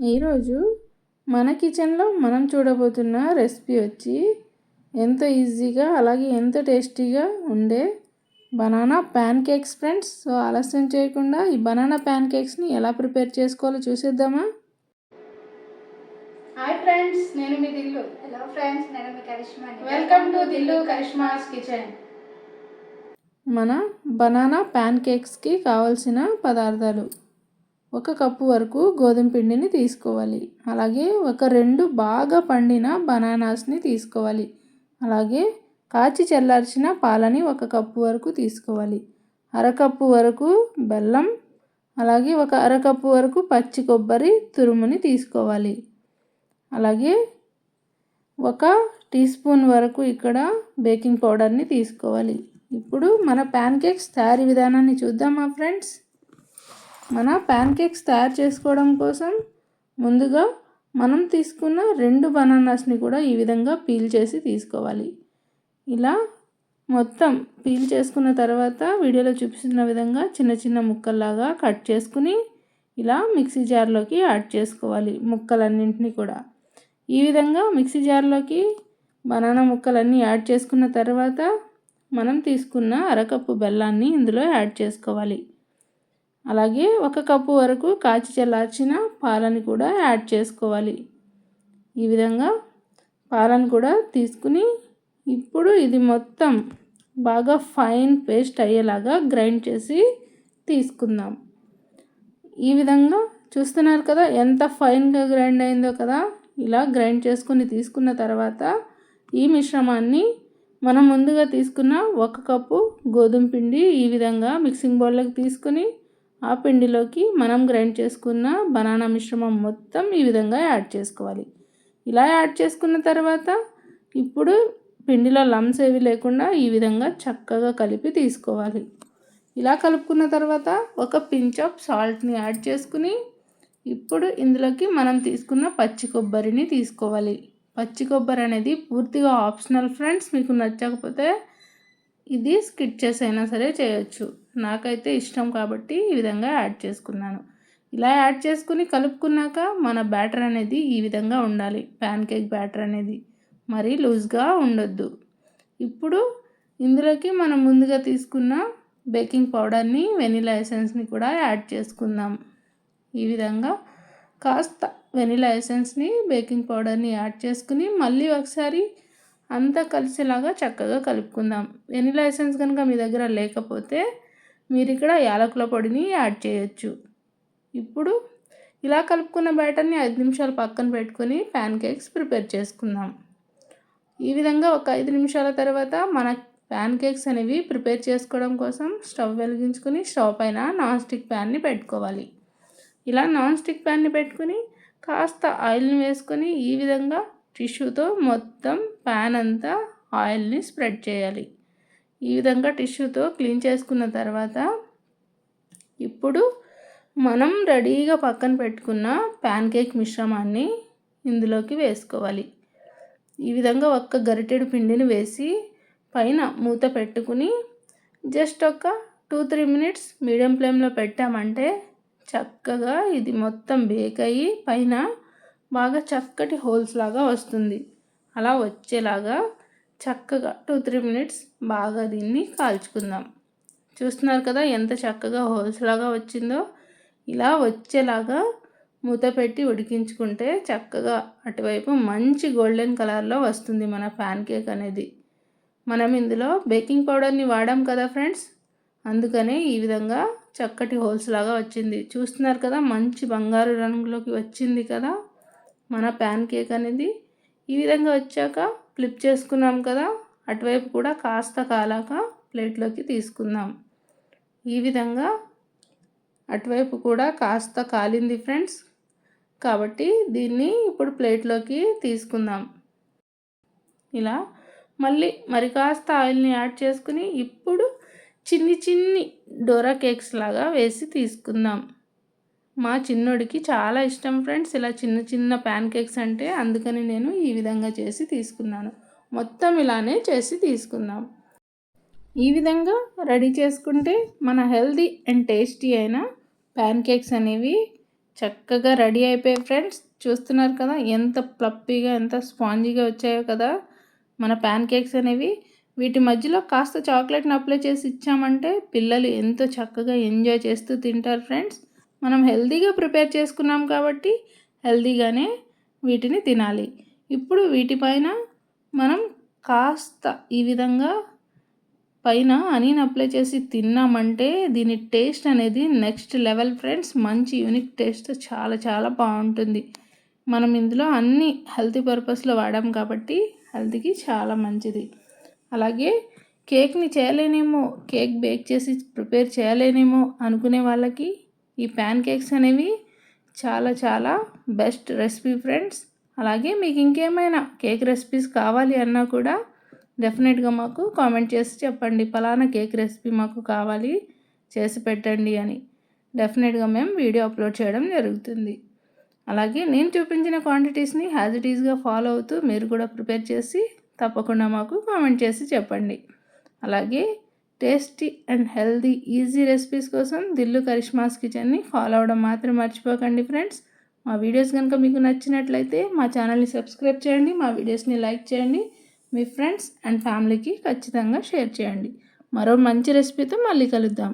ఈరోజు మన కిచెన్లో మనం చూడబోతున్న రెసిపీ వచ్చి ఎంతో ఈజీగా అలాగే ఎంతో టేస్టీగా ఉండే banana pan cakes friends. So ఆలస్యం చేయకుండా ఈ బనానా ప్యాన్ కేక్స్ని ఎలా ప్రిపేర్ చేసుకోవాలో చూసేద్దామా. హాయ్ ఫ్రెండ్స్, నేను మీ దిల్లు. హలో ఫ్రెండ్స్, నేను మీ Karishma. Welcome to Dillu Karishma's kitchen. మన బనానా ప్యాన్ కేక్స్కి కావాల్సిన పదార్థాలు: 1 కప్పు వరకు గోధుమ పిండిని తీసుకోవాలి. అలాగే 2 బాగా పండిన బనానాస్ని తీసుకోవాలి. అలాగే కాచి చల్లార్చిన పాలని 1 కప్పు వరకు తీసుకోవాలి. అరకప్పు వరకు బెల్లం, అలాగే అరకప్పు వరకు పచ్చి కొబ్బరి తురుముని తీసుకోవాలి. అలాగే 1 టీ స్పూన్ వరకు ఇక్కడ బేకింగ్ పౌడర్ని తీసుకోవాలి. ఇప్పుడు మన ప్యాన్ కేక్స్ తయారీ విధానాన్ని చూద్దామా ఫ్రెండ్స్. మన ప్యాన్ కేక్స్ తయారు చేసుకోవడం కోసం ముందుగా మనం తీసుకున్న 2 బనానాస్ని కూడా ఈ విధంగా పీల్ చేసి తీసుకోవాలి. ఇలా మొత్తం పీల్ చేసుకున్న తర్వాత వీడియోలో చూపిస్తున్న విధంగా చిన్న చిన్న ముక్కల్లాగా కట్ చేసుకుని ఇలా మిక్సీ జార్లోకి యాడ్ చేసుకోవాలి. ముక్కలన్నింటినీ కూడా ఈ విధంగా మిక్సీ జార్లోకి బనానా ముక్కలన్నీ యాడ్ చేసుకున్న తర్వాత మనం తీసుకున్న అరకప్పు బెల్లాన్ని ఇందులో యాడ్ చేసుకోవాలి. అలాగే 1 కప్పు వరకు కాచి చల్లార్చిన పాలని కూడా యాడ్ చేసుకోవాలి. ఈ విధంగా పాలను కూడా తీసుకుని ఇప్పుడు ఇది మొత్తం బాగా ఫైన్ పేస్ట్ అయ్యేలాగా గ్రైండ్ చేసి తీసుకుందాం. ఈ విధంగా చూస్తున్నారు కదా ఎంత ఫైన్గా గ్రైండ్ అయిందో కదా. ఇలా గ్రైండ్ చేసుకుని తీసుకున్న తర్వాత ఈ మిశ్రమాన్ని మనం ముందుగా తీసుకున్న 1 కప్పు గోధుమ పిండి ఈ విధంగా మిక్సింగ్ బౌల్లోకి తీసుకుని ఆ పిండిలోకి మనం గ్రైండ్ చేసుకున్న బనానా మిశ్రమం మొత్తం ఈ విధంగా యాడ్ చేసుకోవాలి. ఇలా యాడ్ చేసుకున్న తర్వాత ఇప్పుడు పిండిలో లమ్స్ ఏవి లేకుండా ఈ విధంగా చక్కగా కలిపి తీసుకోవాలి. ఇలా కలుపుకున్న తర్వాత 1 పించ్ ఆఫ్ సాల్ట్ని యాడ్ చేసుకుని ఇప్పుడు ఇందులోకి మనం తీసుకున్న పచ్చి కొబ్బరిని తీసుకోవాలి. పచ్చి కొబ్బరి అనేది పూర్తిగా ఆప్షనల్ ఫ్రెండ్స్. మీకు నచ్చకపోతే ఇది స్కిప్ చేసైనా సరే చేయొచ్చు. నాకైతే ఇష్టం కాబట్టి ఈ విధంగా యాడ్ చేసుకున్నాను. ఇలా యాడ్ చేసుకుని కలుపుకున్నాక మన బ్యాటర్ అనేది ఈ విధంగా ఉండాలి. ప్యాన్ కేక్ బ్యాటర్ అనేది మరీ లూజ్గా ఉండొద్దు. ఇప్పుడు ఇందులోకి మనం ముందుగా తీసుకున్న బేకింగ్ పౌడర్ని, వెనిలా ఎసెన్స్ని కూడా యాడ్ చేసుకుందాం. ఈ విధంగా కాస్త వెనిలా ఎసెన్స్ని, బేకింగ్ పౌడర్ని యాడ్ చేసుకుని మళ్ళీ ఒకసారి అంతా కలిసేలాగా చక్కగా కలుపుకుందాం. వెనిలా ఎసెన్స్ కనుక మీ దగ్గర లేకపోతే మీరు ఇక్కడ యాలకుల పొడిని యాడ్ చేయొచ్చు. ఇప్పుడు ఇలా కలుపుకున్న బ్యాటర్ని 5 నిమిషాలు పక్కన పెట్టుకొని ప్యాన్ కేక్స్ ప్రిపేర్ చేసుకుందాం. ఈ విధంగా ఒక 5 నిమిషాల తర్వాత మన ప్యాన్ కేక్స్ అనేవి ప్రిపేర్ చేసుకోవడం కోసం స్టవ్ వెలిగించుకొని స్టవ్ పైన నాన్ స్టిక్ ప్యాన్ని పెట్టుకోవాలి. ఇలా నాన్ స్టిక్ ప్యాన్ని పెట్టుకుని కాస్త ఆయిల్ని వేసుకొని ఈ విధంగా టిష్యూతో మొత్తం ప్యాన్ అంతా ఆయిల్ని స్ప్రెడ్ చేయాలి. ఈ విధంగా టిష్యూతో క్లీన్ చేసుకున్న తర్వాత ఇప్పుడు మనం రెడీగా పక్కన పెట్టుకున్న ప్యాన్ కేక్ మిశ్రమాన్ని ఇందులోకి వేసుకోవాలి. ఈ విధంగా 1 గరిటెడు పిండిని వేసి పైన మూత పెట్టుకుని జస్ట్ ఒక 2-3 మినిట్స్ మీడియం ఫ్లేమ్లో పెట్టామంటే చక్కగా ఇది మొత్తం బేక్ అయ్యి పైన బాగా చక్కటి హోల్స్ లాగా వస్తుంది. అలా వచ్చేలాగా చక్కగా 2-3 మినిట్స్ బాగా దీన్ని కాల్చుకుందాం. చూస్తున్నారు కదా ఎంత చక్కగా హోల్స్ లాగా వచ్చిందో. ఇలా వచ్చేలాగా మూత పెట్టి ఉడికించుకుంటే చక్కగా అటువైపు మంచి గోల్డెన్ కలర్లో వస్తుంది మన ప్యాన్ కేక్ అనేది. మనం ఇందులో బేకింగ్ పౌడర్ని వాడాం కదా ఫ్రెండ్స్, అందుకనే ఈ విధంగా చక్కటి హోల్స్ లాగా వచ్చింది. చూస్తున్నారు కదా మంచి బంగారు రంగులోకి వచ్చింది కదా మన ప్యాన్ కేక్ అనేది. ఈ విధంగా వచ్చాక ఫ్లిప్ చేసుకున్నాం కదా, అటువైపు కూడా కాస్త కాలాక ప్లేట్లోకి తీసుకుందాం. ఈ విధంగా అటువైపు కూడా కాస్త కాలింది ఫ్రెండ్స్, కాబట్టి దీన్ని ఇప్పుడు ప్లేట్లోకి తీసుకుందాం. ఇలా మళ్ళీ మరి కాస్త ఆయిల్ని యాడ్ చేసుకుని ఇప్పుడు చిన్ని డోరా కేక్స్ లాగా వేసి తీసుకుందాం. మా చిన్నోడికి చాలా ఇష్టం ఫ్రెండ్స్ ఇలా చిన్న ప్యాన్ కేక్స్ అంటే, అందుకని నేను ఈ విధంగా చేసి తీసుకున్నాను. మొత్తం ఇలానే చేసి తీసుకుందాం. ఈ విధంగా రెడీ చేసుకుంటే మన హెల్దీ అండ్ టేస్టీ అయిన ప్యాన్ కేక్స్ అనేవి చక్కగా రెడీ అయిపోయాయి ఫ్రెండ్స్. చూస్తున్నారు కదా ఎంత ప్లప్పీగా ఎంత స్పాంజీగా వచ్చాయో కదా మన ప్యాన్ కేక్స్ అనేవి. వీటి మధ్యలో కాస్త చాక్లెట్ని అప్లై చేసి ఇచ్చామంటే పిల్లలు ఎంతో చక్కగా ఎంజాయ్ చేస్తూ తింటారు ఫ్రెండ్స్. మనం హెల్తీగా ప్రిపేర్ చేసుకున్నాం కాబట్టి హెల్తీగానే వీటిని తినాలి. ఇప్పుడు వీటిపైన మనం కాస్త ఈ విధంగా పైన హనీని అప్లై చేసి తిన్నామంటే దీని టేస్ట్ అనేది నెక్స్ట్ లెవెల్ ఫ్రెండ్స్. మంచి యూనిక్ టేస్ట్, చాలా చాలా బాగుంటుంది. మనం ఇందులో అన్ని హెల్తీ పర్పస్లో వాడాం కాబట్టి హెల్త్కి చాలా మంచిది. అలాగే కేక్ని చేయలేనేమో, కేక్ బేక్ చేసి ప్రిపేర్ చేయలేనేమో అనుకునే వాళ్ళకి ఈ ప్యాన్ కేక్స్ అనేవి చాలా చాలా బెస్ట్ రెసిపీ ఫ్రెండ్స్. అలాగే మీకు ఇంకేమైనా కేక్ రెసిపీస్ కావాలి అన్నా కూడా డెఫినెట్గా మాకు కామెంట్ చేసి చెప్పండి, పలానా కేక్ రెసిపీ మాకు కావాలి చేసి పెట్టండి అని. డెఫినెట్గా మేము వీడియో అప్లోడ్ చేయడం జరుగుతుంది. అలాగే నేను చూపించిన క్వాంటిటీస్ని యాజ్ ఇట్ ఈస్గా ఫాలో అవుతూ మీరు కూడా ప్రిపేర్ చేసి తప్పకుండా మాకు కామెంట్ చేసి చెప్పండి. అలాగే tasty and healthy easy recipes కోసం దిల్లు కరిష్మాస్ కిచెన్ని ఫాలో అవ్వడం మాత్రం మర్చిపోకండి ఫ్రెండ్స్. మా వీడియోస్ కనుక మీకు నచ్చినట్లయితే మా ఛానల్ని సబ్స్క్రైబ్ చేయండి, మా వీడియోస్ని లైక్ చేయండి, మీ ఫ్రెండ్స్ అండ్ ఫ్యామిలీకి ఖచ్చితంగా షేర్ చేయండి. మరో మంచి రెసిపీతో మళ్ళీ కలుద్దాం.